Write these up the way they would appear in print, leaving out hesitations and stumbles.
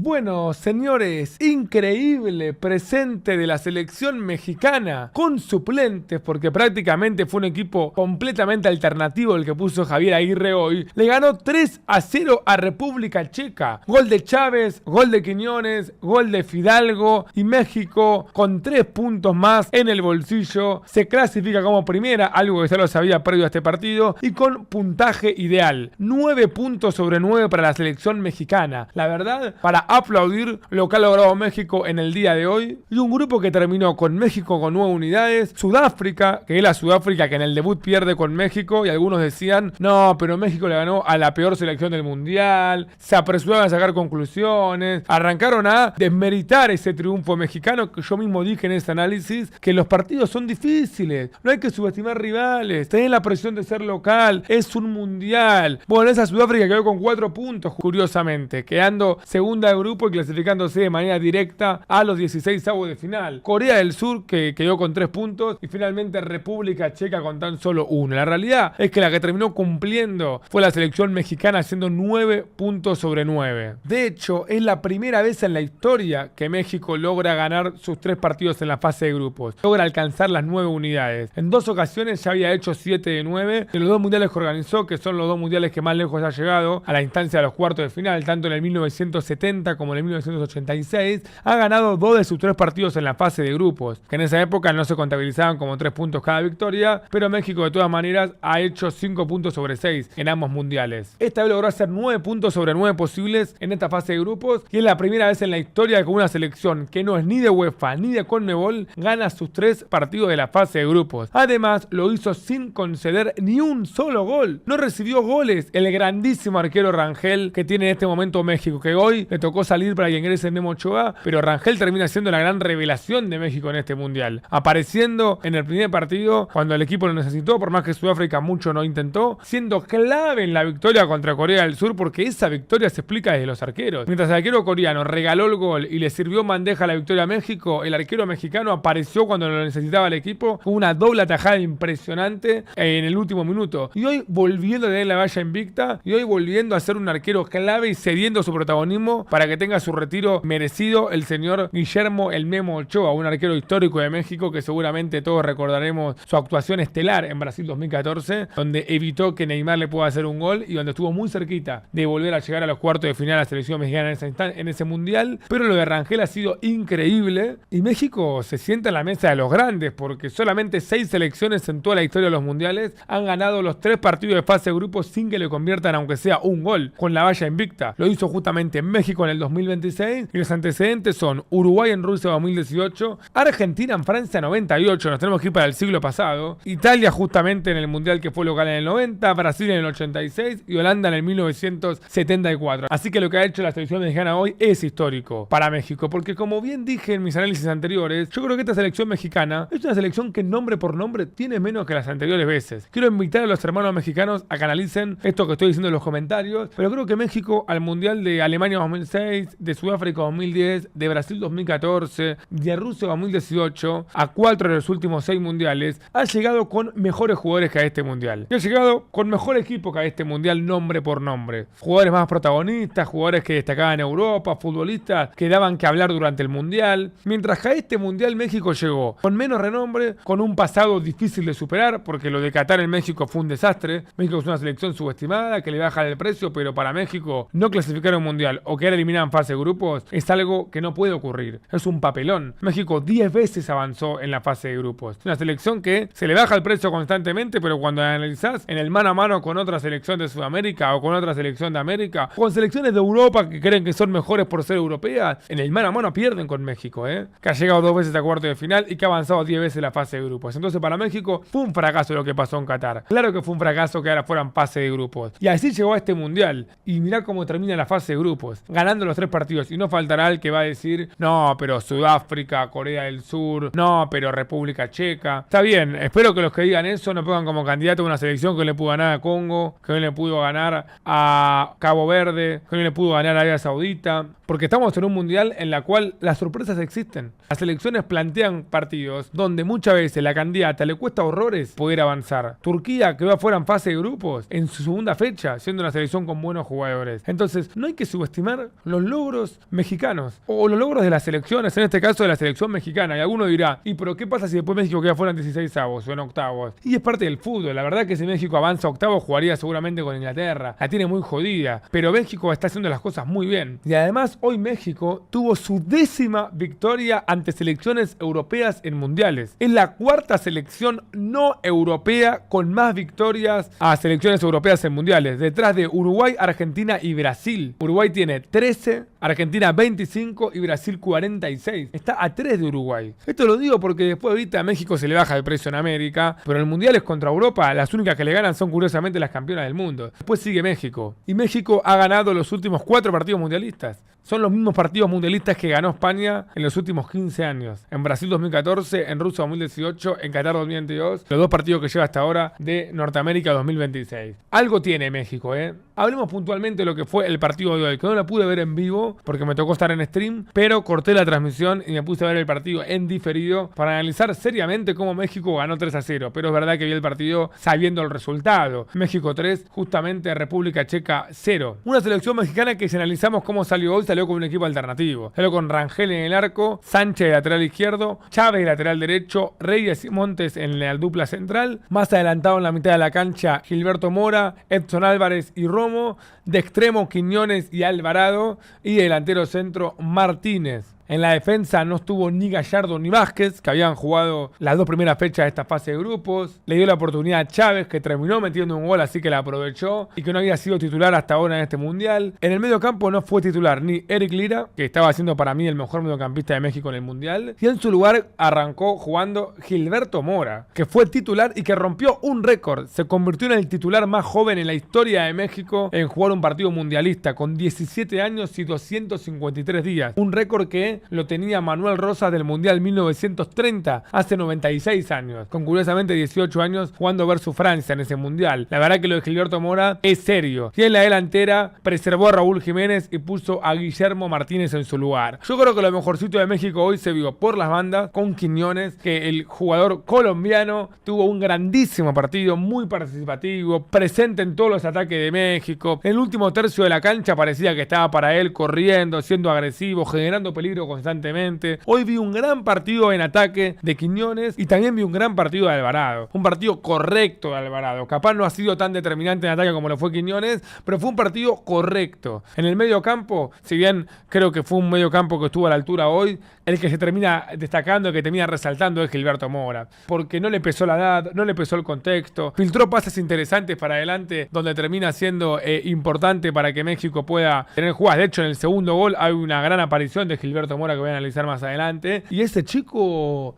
Bueno, señores, increíble presente de la selección mexicana con suplentes, porque prácticamente fue un equipo completamente alternativo el que puso Javier Aguirre hoy. Le ganó 3-0 a República Checa. Gol de Chávez, gol de Quiñones, gol de Fidalgo, y México con 3 puntos más en el bolsillo se clasifica como primera, algo que ya lo sabía previo a este partido, y con puntaje ideal. 9 puntos sobre 9 para la selección mexicana. La verdad, para aplaudir lo que ha logrado México en el día de hoy. Y un grupo que terminó con México con 9 unidades. Sudáfrica, que es la Sudáfrica que en el debut pierde con México. Y algunos decían, no, pero México le ganó a la peor selección del mundial. Se apresuraron a sacar conclusiones. Arrancaron a desmeritar ese triunfo mexicano, que yo mismo dije en ese análisis, que los partidos son difíciles. No hay que subestimar rivales. Tenés la presión de ser local. Es un mundial. Bueno, esa Sudáfrica quedó con 4 puntos, curiosamente, quedando segunda de grupo y clasificándose de manera directa a los 16avos de final. Corea del Sur, que quedó con 3 puntos, y finalmente República Checa con tan solo 1. La realidad es que la que terminó cumpliendo fue la selección mexicana, haciendo 9 puntos sobre 9. De hecho, es la primera vez en la historia que México logra ganar sus 3 partidos en la fase de grupos. Logra alcanzar las 9 unidades. En 2 ocasiones ya había hecho 7 de 9. En los 2 mundiales que organizó, que son los 2 mundiales que más lejos ha llegado a la instancia de los cuartos de final, tanto en el 1970 como en el 1986, ha ganado 2 de sus 3 partidos en la fase de grupos, que en esa época no se contabilizaban como 3 puntos cada victoria, pero México de todas maneras ha hecho 5 puntos sobre 6 en ambos mundiales. Esta vez logró hacer 9 puntos sobre 9 posibles en esta fase de grupos, y es la primera vez en la historia que una selección que no es ni de UEFA ni de CONMEBOL gana sus 3 partidos de la fase de grupos. Además, lo hizo sin conceder ni un solo gol. No recibió goles el grandísimo arquero Rangel que tiene en este momento México, que hoy le tocó salir para que ingrese Memo Ochoa, pero Rangel termina siendo la gran revelación de México en este mundial, apareciendo en el primer partido cuando el equipo lo necesitó, por más que Sudáfrica mucho no intentó, siendo clave en la victoria contra Corea del Sur, porque esa victoria se explica desde los arqueros. Mientras el arquero coreano regaló el gol y le sirvió en bandeja la victoria a México, el arquero mexicano apareció cuando lo necesitaba el equipo con una doble atajada impresionante en el último minuto. Y hoy volviendo a tener la valla invicta, y hoy volviendo a ser un arquero clave y cediendo su protagonismo para que tenga su retiro merecido el señor Guillermo El Memo Ochoa, un arquero histórico de México que seguramente todos recordaremos su actuación estelar en Brasil 2014, donde evitó que Neymar le pueda hacer un gol y donde estuvo muy cerquita de volver a llegar a los cuartos de final a la selección mexicana en ese mundial. Pero lo de Rangel ha sido increíble y México se sienta en la mesa de los grandes, porque solamente 6 selecciones en toda la historia de los mundiales han ganado los 3 partidos de fase de grupos sin que le conviertan aunque sea un gol, con la valla invicta. Lo hizo justamente en México en el 2026 y los antecedentes son Uruguay en Rusia 2018, Argentina en Francia 98, nos tenemos que ir para el siglo pasado, Italia justamente en el mundial que fue local en el 90, Brasil en el 86 y Holanda en el 1974. Así que lo que ha hecho la selección mexicana hoy es histórico para México, porque como bien dije en mis análisis anteriores, yo creo que esta selección mexicana es una selección que nombre por nombre tiene menos que las anteriores veces. Quiero invitar a los hermanos mexicanos a que analicen esto que estoy diciendo en los comentarios, pero creo que México al mundial de Alemania 2006, de Sudáfrica 2010, de Brasil 2014, de Rusia 2018, a 4 de los últimos 6 mundiales, ha llegado con mejores jugadores que a este mundial. Y ha llegado con mejor equipo que a este mundial nombre por nombre. Jugadores más protagonistas, jugadores que destacaban en Europa, futbolistas que daban que hablar durante el mundial. Mientras que a este mundial México llegó con menos renombre, con un pasado difícil de superar, porque lo de Qatar en México fue un desastre. México es una selección subestimada, que le baja el precio, pero para México no clasificar a un mundial o quedar eliminado en fase de grupos es algo que no puede ocurrir. Es un papelón. México 10 veces avanzó en la fase de grupos. Es una selección que se le baja el precio constantemente, pero cuando analizás en el mano a mano con otra selección de Sudamérica o con otra selección de América, o con selecciones de Europa que creen que son mejores por ser europeas, en el mano a mano pierden con México, que ha llegado 2 veces a cuarto de final y que ha avanzado 10 veces en la fase de grupos. Entonces para México fue un fracaso lo que pasó en Qatar. Claro que fue un fracaso que ahora fueran fase de grupos. Y así llegó a este mundial. Y mirá cómo termina la fase de grupos, ganando los 3 partidos. Y no faltará el que va a decir, no, pero Sudáfrica, Corea del Sur, no, pero República Checa. Está bien, espero que los que digan eso no pongan como candidato a una selección que le pudo ganar a Congo, que no le pudo ganar a Cabo Verde, que no le pudo ganar a Arabia Saudita. Porque estamos en un mundial en la cual las sorpresas existen. Las selecciones plantean partidos donde muchas veces la candidata le cuesta horrores poder avanzar. Turquía quedó afuera en fase de grupos en su segunda fecha, siendo una selección con buenos jugadores. Entonces, no hay que subestimar los logros mexicanos o los logros de las selecciones, en este caso de la selección mexicana. Y alguno dirá, ¿y pero qué pasa si después México queda fuera en 16avos o en octavos? Y es parte del fútbol. La verdad que si México avanza a octavos jugaría seguramente con Inglaterra. La tiene muy jodida. Pero México está haciendo las cosas muy bien. Y además hoy México tuvo su 10ª victoria ante selecciones europeas en mundiales. Es la 4ª selección no europea con más victorias a selecciones europeas en mundiales. Detrás de Uruguay, Argentina y Brasil. Uruguay tiene 13, Argentina 25 y Brasil 46. Está a 3 de Uruguay. Esto lo digo porque después ahorita a México se le baja el precio en América, pero en el mundial es contra Europa. Las únicas que le ganan son curiosamente las campeonas del mundo. Después sigue México. Y México ha ganado los últimos 4 partidos mundialistas. Son los mismos partidos mundialistas que ganó España en los últimos 15 años. En Brasil 2014, en Rusia 2018, en Qatar 2022. Los 2 partidos que lleva hasta ahora de Norteamérica 2026. Algo tiene México, ¿eh? Hablemos puntualmente de lo que fue el partido de hoy, que no lo pude ver en vivo porque me tocó estar en stream, pero corté la transmisión y me puse a ver el partido en diferido para analizar seriamente cómo México ganó 3-0. Pero es verdad que vi el partido sabiendo el resultado. México 3, justamente República Checa 0. Una selección mexicana que si analizamos cómo salió hoy, salió con un equipo alternativo. Salió con Rangel en el arco, Sánchez de lateral izquierdo, Chávez de lateral derecho, Reyes y Montes en la dupla central. Más adelantado en la mitad de la cancha, Gilberto Mora, Edson Álvarez y Romo. De extremo, Quiñones y Alvarado. Y delantero centro, Martínez. En la defensa no estuvo ni Gallardo ni Vázquez, que habían jugado las 2 primeras fechas de esta fase de grupos. Le dio la oportunidad a Chávez, que terminó metiendo un gol, así que la aprovechó y que no había sido titular hasta ahora en este mundial. En el medio campo no fue titular ni Eric Lira, que estaba siendo para mí el mejor mediocampista de México en el mundial. Y en su lugar arrancó jugando Gilberto Mora, que fue titular y que rompió un récord. Se convirtió en el titular más joven en la historia de México en jugar un partido mundialista, con 17 años y 253 días. Un récord que lo tenía Manuel Rosas del Mundial 1930, hace 96 años, con curiosamente 18 años jugando versus Francia en ese Mundial. La verdad que lo de Gilberto Mora es serio. Y en la delantera preservó a Raúl Jiménez y puso a Guillermo Martínez en su lugar. Yo creo que lo mejorcito de México hoy se vio por las bandas con Quiñones, que el jugador colombiano tuvo un grandísimo partido, muy participativo, presente en todos los ataques de México. En el último tercio de la cancha parecía que estaba para él corriendo, siendo agresivo, generando peligro constantemente. Hoy vi un gran partido en ataque de Quiñones y también vi un gran partido de Alvarado. Un partido correcto de Alvarado. Capaz no ha sido tan determinante en ataque como lo fue Quiñones, pero fue un partido correcto. En el medio campo, si bien creo que fue un medio campo que estuvo a la altura hoy, el que se termina destacando, el que termina resaltando es Gilberto Mora. Porque no le pesó la edad, no le pesó el contexto. Filtró pases interesantes para adelante, donde termina siendo importante para que México pueda tener jugadas. De hecho, en el segundo gol hay una gran aparición de Gilberto Mora que voy a analizar más adelante. Y este chico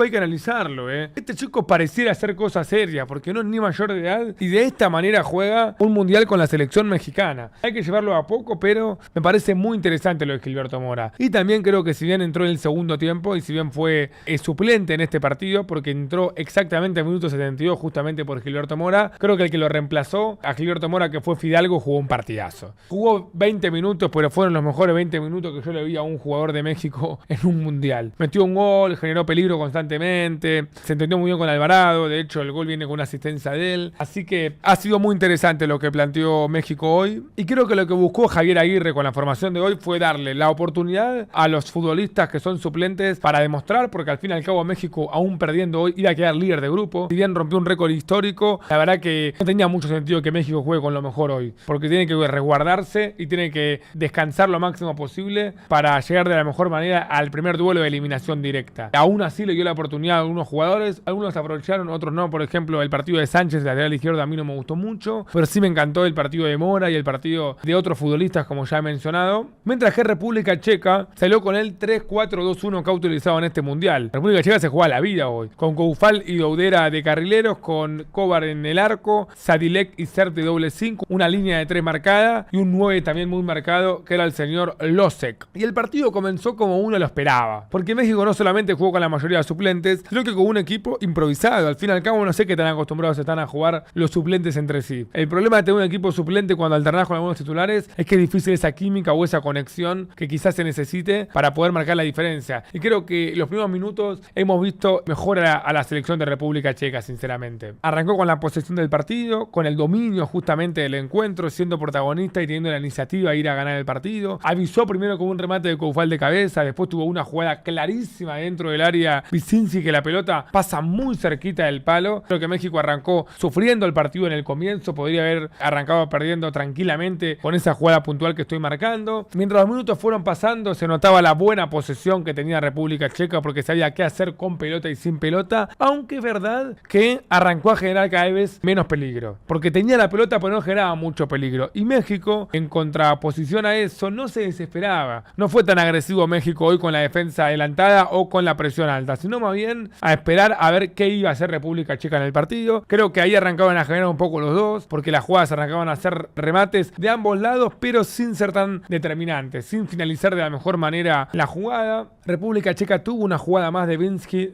hay que analizarlo, Este chico pareciera hacer cosas serias, porque no es ni mayor de edad y de esta manera juega un mundial con la selección mexicana. Hay que llevarlo a poco, pero me parece muy interesante lo de Gilberto Mora. Y también creo que si bien entró en el segundo tiempo y si bien fue suplente en este partido, porque entró exactamente en minuto 72 justamente por Gilberto Mora, creo que el que lo reemplazó a Gilberto Mora, que fue Fidalgo, jugó un partidazo. Jugó 20 minutos, pero fueron los mejores 20 minutos que yo le vi a un jugador de México en un mundial. Metió un gol, generó peligro constantemente, se entendió muy bien con Alvarado, de hecho el gol viene con una asistencia de él, así que ha sido muy interesante lo que planteó México hoy, y creo que lo que buscó Javier Aguirre con la formación de hoy fue darle la oportunidad a los futbolistas que son suplentes para demostrar, porque al fin y al cabo México, aún perdiendo hoy, iba a quedar líder de grupo. Si bien rompió un récord histórico, la verdad que no tenía mucho sentido que México juegue con lo mejor hoy, porque tiene que resguardarse y tiene que descansar lo máximo posible para llegar de la mejor manera al primer duelo de eliminación directa. Aún así le dio la oportunidad a algunos jugadores, algunos aprovecharon, otros no. Por ejemplo, el partido de Sánchez, lateral izquierdo, a mí no me gustó mucho, pero sí me encantó el partido de Mora y el partido de otros futbolistas, como ya he mencionado. Mientras que República Checa salió con el 3-4-2-1 que ha utilizado en este mundial. República Checa se juega la vida hoy, con Koufal y Doudera de carrileros, con Kovar en el arco, Sadilek y Sert de doble 5, una línea de 3 marcada y un 9 también muy marcado, que era el señor Losek. Y el partido comenzó comenzó como uno lo esperaba. Porque México no solamente jugó con la mayoría de suplentes, sino que con un equipo improvisado. Al fin y al cabo no sé qué tan acostumbrados están a jugar los suplentes entre sí. El problema de tener un equipo suplente cuando alternás con algunos titulares es que es difícil esa química o esa conexión que quizás se necesite para poder marcar la diferencia. Y creo que los primeros minutos hemos visto mejor a la selección de República Checa, sinceramente. Arrancó con la posesión del partido, con el dominio justamente del encuentro, siendo protagonista y teniendo la iniciativa de ir a ganar el partido. Avisó primero con un remate de Koufal de cabeza, después tuvo una jugada clarísima dentro del área Vicinci, que la pelota pasa muy cerquita del palo. Creo que México arrancó sufriendo el partido en el comienzo, podría haber arrancado perdiendo tranquilamente con esa jugada puntual que estoy marcando. Mientras los minutos fueron pasando, se notaba la buena posesión que tenía República Checa porque sabía qué hacer con pelota y sin pelota, aunque es verdad que arrancó a generar cada vez menos peligro, porque tenía la pelota pero no generaba mucho peligro. Y México, en contraposición a eso, no se desesperaba. No fue tan agresivo México hoy con la defensa adelantada o con la presión alta, sino más bien a esperar a ver qué iba a hacer República Checa en el partido. Creo que ahí arrancaban a generar un poco los dos, porque las jugadas arrancaban a hacer remates de ambos lados, pero sin ser tan determinantes, sin finalizar de la mejor manera la jugada. República Checa tuvo una jugada más de Vinsky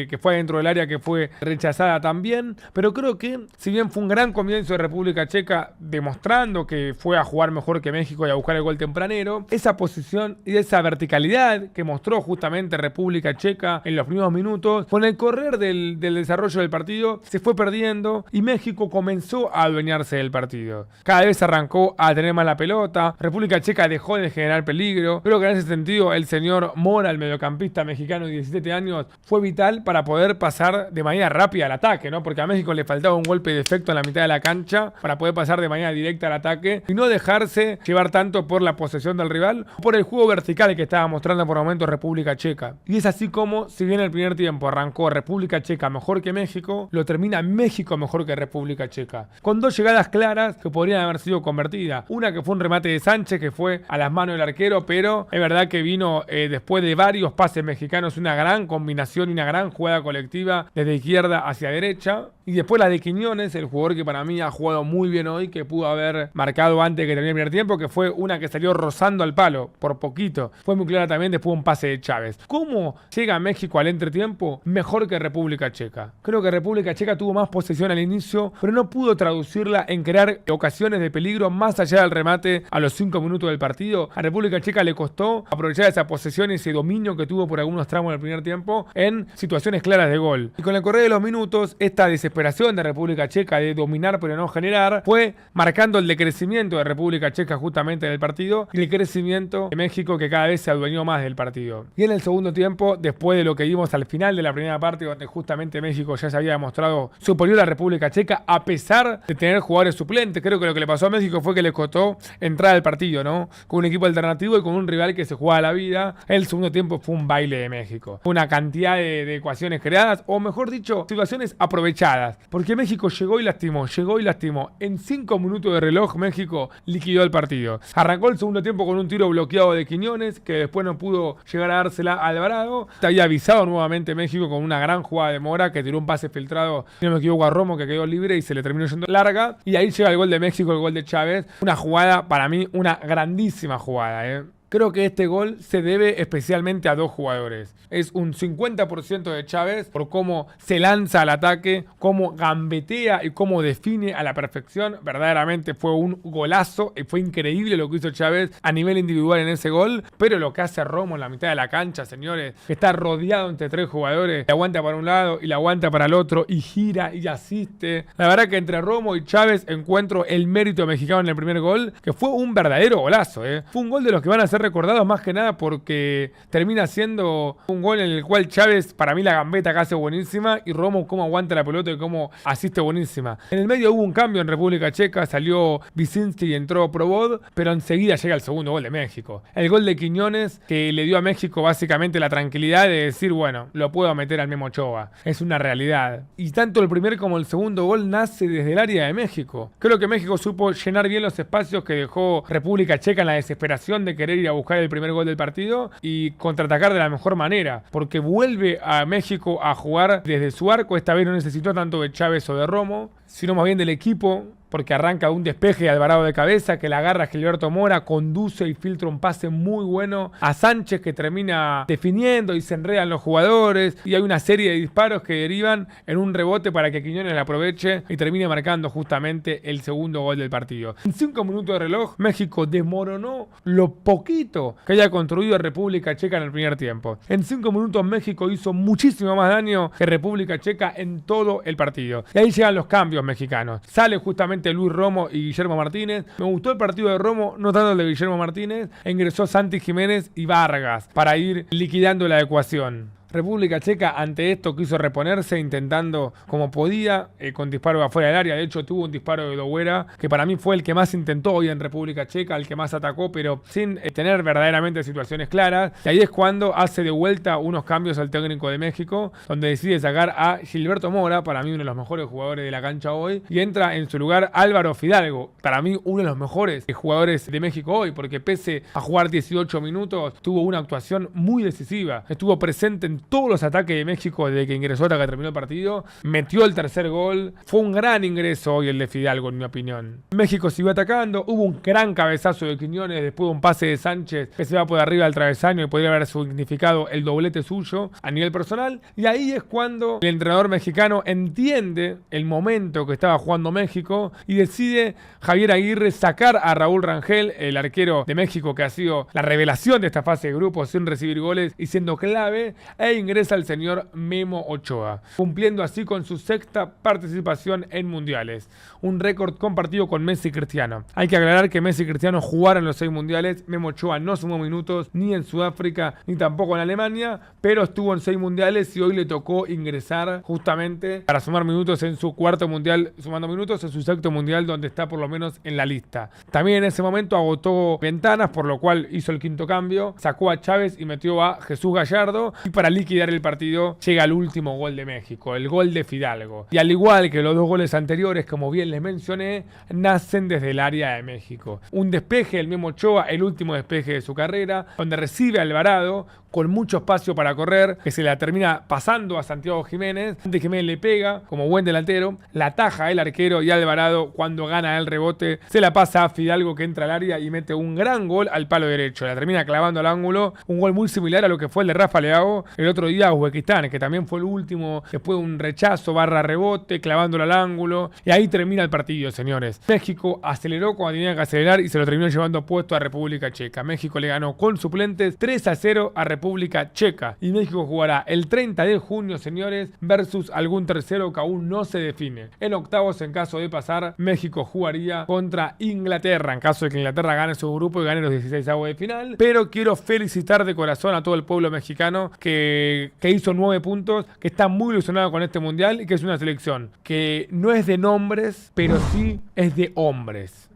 que fue dentro del área, que fue rechazada también, pero creo que si bien fue un gran comienzo de República Checa demostrando que fue a jugar mejor que México y a buscar el gol tempranero, esa posición y esa verticalidad que mostró justamente República Checa en los primeros minutos, con el correr del desarrollo del partido se fue perdiendo y México comenzó a adueñarse del partido. Cada vez arrancó a tener más la pelota, República Checa dejó de generar peligro. Creo que en ese sentido el señor Mora, el mediocampista mexicano de 17 años, fue vital para poder pasar de manera rápida al ataque, ¿no? Porque a México le faltaba un golpe de efecto en la mitad de la cancha para poder pasar de manera directa al ataque y no dejarse llevar tanto por la posesión del rival o por el juego vertical que estaba mostrando por momentos República Checa. Y es así como, si bien el primer tiempo arrancó República Checa mejor que México, lo termina México mejor que República Checa, con dos llegadas claras que podrían haber sido convertidas. Una que fue un remate de Sánchez que fue a las manos del arquero, pero es verdad que vino después de varios pases mexicanos, una gran combinación y una gran jugada colectiva desde izquierda hacia derecha. Y después la de Quiñones, el jugador que para mí ha jugado muy bien hoy, que pudo haber marcado antes de que termine el primer tiempo, que fue una que salió rozando al palo, por poquito. Fue muy clara también después un pase de Chávez. ¿Cómo llega México al entretiempo? Mejor que República Checa. Creo que República Checa tuvo más posesión al inicio, pero no pudo traducirla en crear ocasiones de peligro más allá del remate a los 5 minutos del partido. A República Checa le costó aprovechar esa posesión y ese dominio que tuvo por algunos tramos del primer tiempo en situaciones claras de gol. Y con el correr de los minutos, esta desesperación de República Checa de dominar pero no generar fue marcando el decrecimiento de República Checa justamente en el partido y el crecimiento de México, que cada vez se adueñó más del partido. Y en el segundo tiempo, después de lo que vimos al final de la primera parte, donde justamente México ya se había demostrado superior a República Checa a pesar de tener jugadores suplentes, creo que lo que le pasó a México fue que le costó entrar al partido, ¿no? Con un equipo alternativo y con un rival que se jugaba la vida. El segundo tiempo fue un baile de México. Una cantidad de ecuaciones creadas, o mejor dicho, situaciones aprovechadas. Porque México llegó y lastimó. En 5 minutos de reloj, México liquidó el partido. Arrancó el segundo tiempo con un tiro bloqueado de Quiñones, que después no pudo llegar a dársela a Alvarado. Te había avisado nuevamente México con una gran jugada de Mora, que tiró un pase filtrado, si no me equivoco, a Romo, que quedó libre y se le terminó yendo larga. Y ahí llega el gol de México, el gol de Chávez. Una jugada, para mí, una grandísima jugada, Creo que este gol se debe especialmente a dos jugadores. Es un 50% de Chávez por cómo se lanza al ataque, cómo gambetea y cómo define a la perfección. Verdaderamente fue un golazo y fue increíble lo que hizo Chávez a nivel individual en ese gol. Pero lo que hace Romo en la mitad de la cancha, señores, que está rodeado entre tres jugadores, le aguanta para un lado y le aguanta para el otro y gira y asiste. La verdad que entre Romo y Chávez encuentro el mérito mexicano en el primer gol, que fue un verdadero golazo. Fue un gol de los que van a ser recordados más que nada porque termina siendo un gol en el cual Chávez, para mí la gambeta que hace buenísima, y Romo cómo aguanta la pelota y cómo asiste buenísima. En el medio hubo un cambio en República Checa, salió Vicinci y entró Probod, pero enseguida llega el segundo gol de México. El gol de Quiñones, que le dio a México básicamente la tranquilidad de decir, bueno, lo puedo meter al Memo Ochoa. Es una realidad. Y tanto el primer como el segundo gol nace desde el área de México. Creo que México supo llenar bien los espacios que dejó República Checa en la desesperación de querer ir a buscar el primer gol del partido y contraatacar de la mejor manera, porque vuelve a México a jugar desde su arco. Esta vez no necesitó tanto de Chávez o de Romo, sino más bien del equipo, porque arranca un despeje de Alvarado de cabeza, que la agarra Gilberto Mora, conduce y filtra un pase muy bueno a Sánchez, que termina definiendo y se enredan los jugadores, y hay una serie de disparos que derivan en un rebote para que Quiñones la aproveche y termine marcando justamente el segundo gol del partido. En 5 minutos de reloj, México desmoronó lo poquito que haya construido República Checa en el primer tiempo. En 5 minutos México hizo muchísimo más daño que República Checa en todo el partido. Y ahí llegan los cambios mexicanos. Sale justamente Luis Romo y Guillermo Martínez. Me gustó el partido de Romo, no tanto el de Guillermo Martínez. Ingresó Santi Jiménez y Vargas para ir liquidando la ecuación. República Checa ante esto quiso reponerse intentando como podía con disparo de afuera del área. De hecho tuvo un disparo de Douera que para mí fue el que más intentó hoy en República Checa, el que más atacó, pero sin tener verdaderamente situaciones claras. Y ahí es cuando hace de vuelta unos cambios al técnico de México, donde decide sacar a Gilberto Mora, para mí uno de los mejores jugadores de la cancha hoy, y entra en su lugar Álvaro Fidalgo, para mí uno de los mejores jugadores de México hoy, porque pese a jugar 18 minutos tuvo una actuación muy decisiva, estuvo presente en todos los ataques de México desde que ingresó hasta que terminó el partido, metió el tercer gol, fue un gran ingreso hoy el de Fidalgo en mi opinión. México siguió atacando, hubo un gran cabezazo de Quiñones después de un pase de Sánchez que se va por arriba del travesaño y podría haber significado el doblete suyo a nivel personal, y ahí es cuando el entrenador mexicano entiende el momento que estaba jugando México y decide Javier Aguirre sacar a Raúl Rangel, el arquero de México que ha sido la revelación de esta fase de grupos sin recibir goles y siendo clave, ingresa el señor Memo Ochoa, cumpliendo así con su sexta participación en mundiales, un récord compartido con Messi y Cristiano. Hay que aclarar que Messi y Cristiano jugaron los 6 mundiales, Memo Ochoa no sumó minutos ni en Sudáfrica ni tampoco en Alemania, pero estuvo en 6 mundiales y hoy le tocó ingresar justamente para sumar minutos en su cuarto mundial, sumando minutos en su sexto mundial donde está por lo menos en la lista. También en ese momento agotó ventanas, por lo cual hizo el quinto cambio, sacó a Chávez y metió a Jesús Gallardo, y para liquidar el partido llega el último gol de México, el gol de Fidalgo. Y al igual que los 2 goles anteriores, como bien les mencioné, nacen desde el área de México. Un despeje del Memo Ochoa, el último despeje de su carrera, donde recibe a Alvarado con mucho espacio para correr, que se la termina pasando a Santiago Jiménez. Santi Jiménez le pega como buen delantero, la ataja el arquero y Alvarado, cuando gana el rebote, se la pasa a Fidalgo, que entra al área y mete un gran gol al palo derecho. La termina clavando al ángulo, un gol muy similar a lo que fue el de Rafa Leao el otro día a Uzbekistán, que también fue el último, después de un rechazo / rebote, clavándolo al ángulo, y ahí termina el partido, señores. México aceleró cuando tenía que acelerar y se lo terminó llevando puesto a República Checa. México le ganó con suplentes 3-0 a República Checa, y México jugará el 30 de junio, señores, versus algún tercero que aún no se define. En octavos, en caso de pasar, México jugaría contra Inglaterra, en caso de que Inglaterra gane su grupo y gane los 16avos de final. Pero quiero felicitar de corazón a todo el pueblo mexicano que hizo 9 puntos, que está muy ilusionado con este mundial y que es una selección que no es de nombres, pero sí es de hombres.